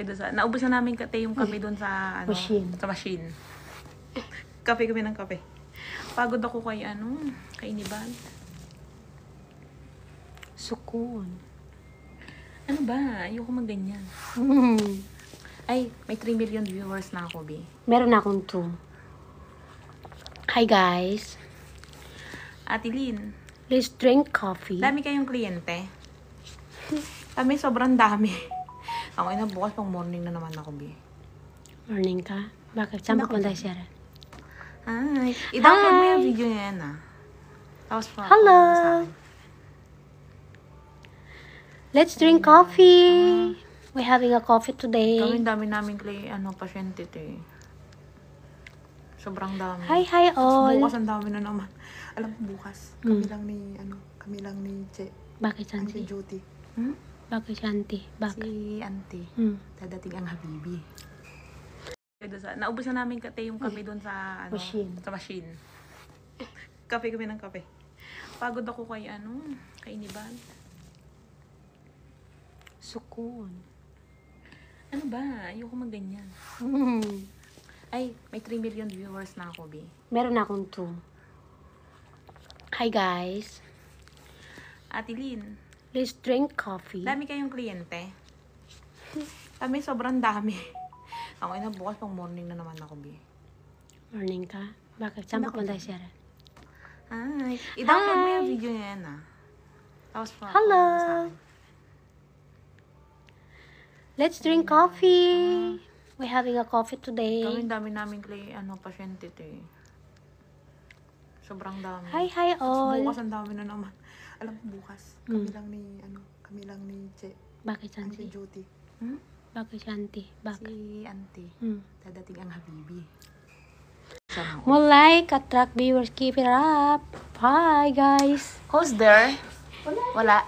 Naubos na namin yung kape doon sa Machine. sa machine. Kape kami ng kape. Pagod ako kay kay Inibal. Sukun. Ano ba? Ayoko magganyan. Ay, may 3 million viewers na ako, Bi. Meron akong 2. Hi guys. Ate Lynn, Let's drink coffee. dami kayong kliyente. Kami sobrang dami. Ako na bukas pang morning na naman ako, Bi. Morning ka? Bakit? Saan Hindi ako pupunta dyan. siya? Ay, i-download mo yung video niya yan, Tapos Hello. Let's drink coffee. We're having a coffee today. Kami dami namin pasyente to eh. Sobrang dami. Hi all. Bukas ang dami na naman. Alam mo bukas, kami lang ni Che. Bakit Auntie auntie? Judy. Bakit si auntie? Bakit? Si Auntie. Dadating ang Habibi. Naubos na namin yung kape doon sa Machine. sa machine. Kape kami ng kape. Pagod ako kay kay Inibal. Sukun. Ano ba? Ayoko magganyan. Ay, may 3 million viewers na ako, Bi. Meron akong 2. Hi guys. Ate Lynn, Let's drink coffee. dami kayong kliyente. Kami sobrang dami. Ako na bukas pang morning na naman ako, Bi. Morning ka? Bakit? Saan Hindi ako pupunta dyan. siya? Ay, i-download mo yung video niya yan, Tapos Hello. Let's drink coffee. We're having a coffee today. Kami dami namin pasyente to eh. Sobrang dami. Hi all. Bukas ang dami na naman. Alam mo bukas, kami lang ni Che. Bakit si Auntie auntie? Judy. Bakit si auntie? Bakit? Si Auntie. Dadating ang Habibi. More like, attract viewers, keep it up. Hi guys. Who's there? Wala.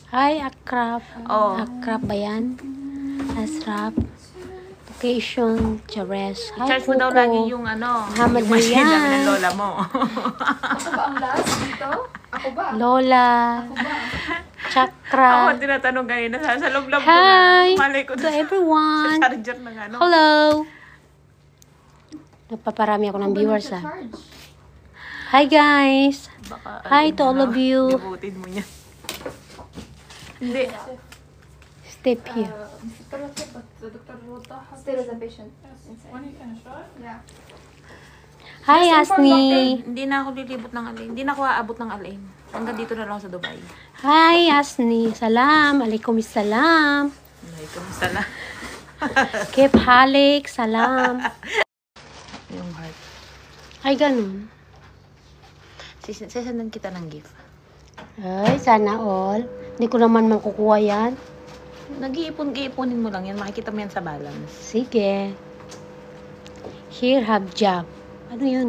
Hi Akrap. Oh. Akrap ba yan? Asrap. Location, Chares. Hi Charge mo daw Coco. lagi yung Muhammad yung machine Rian. namin ng lola mo. Ako ba ang last dito? Ako ba? Lola. Ako ba? Chakra. Ako tinatanong kanina sa loob-loob ko Hi malay ko to sa everyone. charger ng Hello. Nagpaparami ako ng viewers ah. Charge. Hi guys. Baka, Hi to all of you. Libutin mo niya. Hindi. Step here. Still as a patient. Yeah. Hi Asni. Hindi na ako lilibot ng Alain. Hindi na ako aabot ng Alain. Hanggang dito na lang sa Dubai. Hi Asni. Salam. Alaikum salam. Ay, kamusta na? Kip halik. Salam. Yung heart. Ay ganun. Sasandan kita ng gift. Ay sana all. Hindi ko naman makukuha yan. Nag-iipon-iiponin mo lang yan. Makikita mo yan sa balance. Sige. Here have job. Ano yun?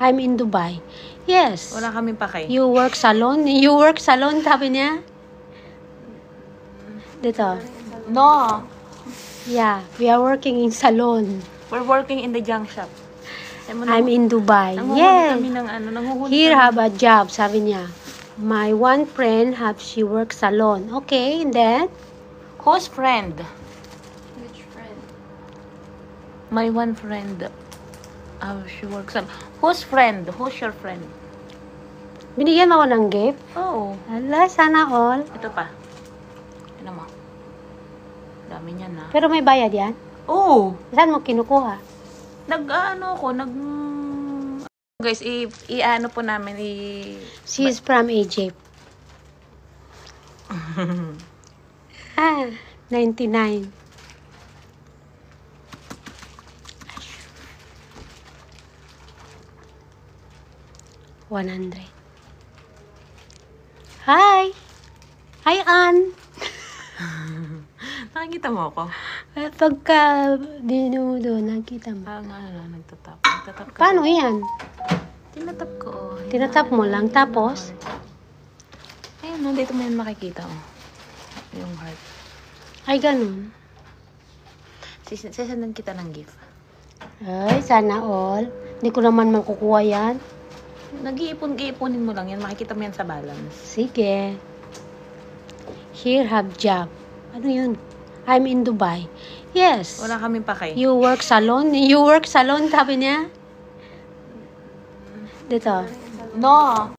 I'm in Dubai. Yes. Wala kaming pakay. You work salon? You work salon, sabi niya? Dito. No. Yeah, we are working in salon. We're working in the junk shop. I'm in Dubai. Nanguhuli Yeah. kami ng nanguhuli Here kami. have a job, sabi niya. My one friend have she work salon. Okay, and then? Whose friend? Which friend? My one friend. She works on. Whose friend? Who's your friend? Binigyan mo ako ng gift? Oo. Hala, sana all. Ito pa. Ano mo? Dami niyan na. Pero may bayad yan? Oo. Saan mo kinukuha? Guys, i-ano po namin, She is from Egypt. 99. $100. Hi! Hi, Ann! Nakikita mo ako? Pagka dinudo, nakita mo. Nagtatap. Nagtatap ka. Paano yan? Tinatap ko. Tinatap mo lang, tapos? Ayun, dito mo yan makikita. Yung heart. Ay, ganun. Sasandan kita ng gift. Ay, sana all. Hindi ko naman makukuha yan. Nag-iipon-iiponin mo lang yan. Makikita mo yan sa balance. Sige. Here have job. Ano yun? I'm in Dubai. Yes. Wala kaming pakay. You work salon? You work salon, sabi niya? Dito. No.